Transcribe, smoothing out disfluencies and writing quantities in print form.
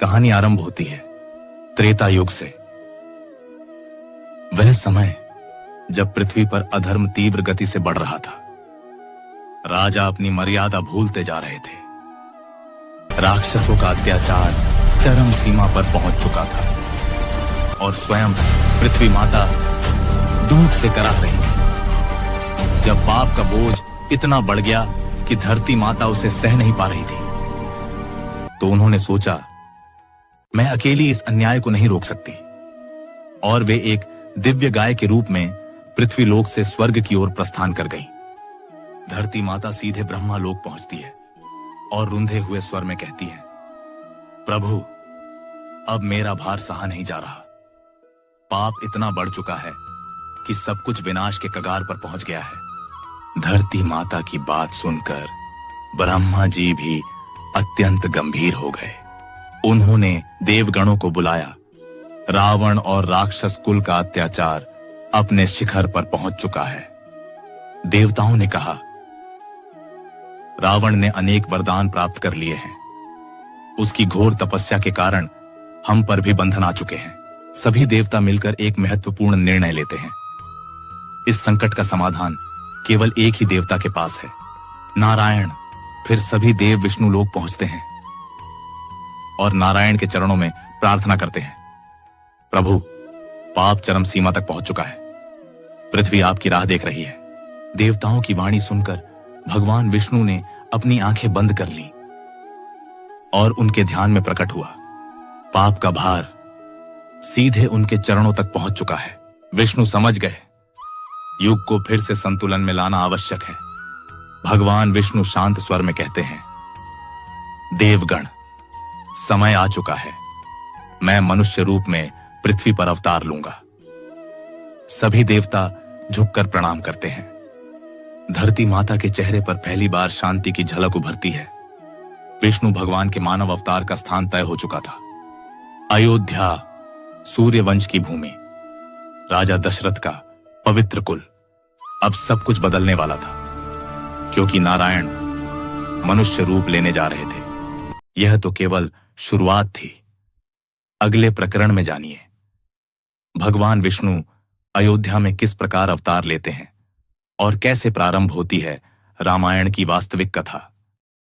कहानी आरंभ होती है त्रेता युग से। वह समय जब पृथ्वी पर अधर्म तीव्र गति से बढ़ रहा था। राजा अपनी मर्यादा भूलते जा रहे थे। राक्षसों का अत्याचार चरम सीमा पर पहुंच चुका था और स्वयं पृथ्वी माता दूध से कराह रही थी। जब पाप का बोझ इतना बढ़ गया कि धरती माता उसे सह नहीं पा रही थी, तो उन्होंने सोचा, मैं अकेली इस अन्याय को नहीं रोक सकती। और वे एक दिव्य गाय के रूप में पृथ्वी लोक से स्वर्ग की ओर प्रस्थान कर गई। धरती माता सीधे ब्रह्मा लोक पहुंचती है और रुंधे हुए स्वर में कहती है, प्रभु, अब मेरा भार सहा नहीं जा रहा। पाप इतना बढ़ चुका है कि सब कुछ विनाश के कगार पर पहुंच गया है। धरती माता की बात सुनकर ब्रह्मा जी भी अत्यंत गंभीर हो गए। उन्होंने देवगणों को बुलाया। रावण और राक्षस कुल का अत्याचार अपने शिखर पर पहुंच चुका है। देवताओं ने कहा, रावण ने अनेक वरदान प्राप्त कर लिए हैं। उसकी घोर तपस्या के कारण हम पर भी बंधन आ चुके हैं। सभी देवता मिलकर एक महत्वपूर्ण निर्णय लेते हैं। इस संकट का समाधान केवल एक ही देवता के पास है, नारायण। फिर सभी देव विष्णु लोक पहुंचते हैं और नारायण के चरणों में प्रार्थना करते हैं, प्रभु, पाप चरम सीमा तक पहुंच चुका है। पृथ्वी आपकी राह देख रही है। देवताओं की वाणी सुनकर भगवान विष्णु ने अपनी आंखें बंद कर लीं और उनके ध्यान में प्रकट हुआ, पाप का भार सीधे उनके चरणों तक पहुंच चुका है। विष्णु समझ गए, युग को फिर से संतुलन में लाना आवश्यक है। भगवान विष्णु शांत स्वर में कहते हैं, देवगण, समय आ चुका है। मैं मनुष्य रूप में पृथ्वी पर अवतार लूंगा। सभी देवता झुककर प्रणाम करते हैं। धरती माता के चेहरे पर पहली बार शांति की झलक उभरती है। विष्णु भगवान के मानव अवतार का स्थान तय हो चुका था। अयोध्या, सूर्य वंश की भूमि, राजा दशरथ का पवित्र कुल, अब सब कुछ बदलने वाला था, क्योंकि नारायण मनुष्य रूप लेने जा रहे थे। यह तो केवल शुरुआत थी। अगले प्रकरण में जानिए भगवान विष्णु अयोध्या में किस प्रकार अवतार लेते हैं और कैसे प्रारंभ होती है रामायण की वास्तविक कथा।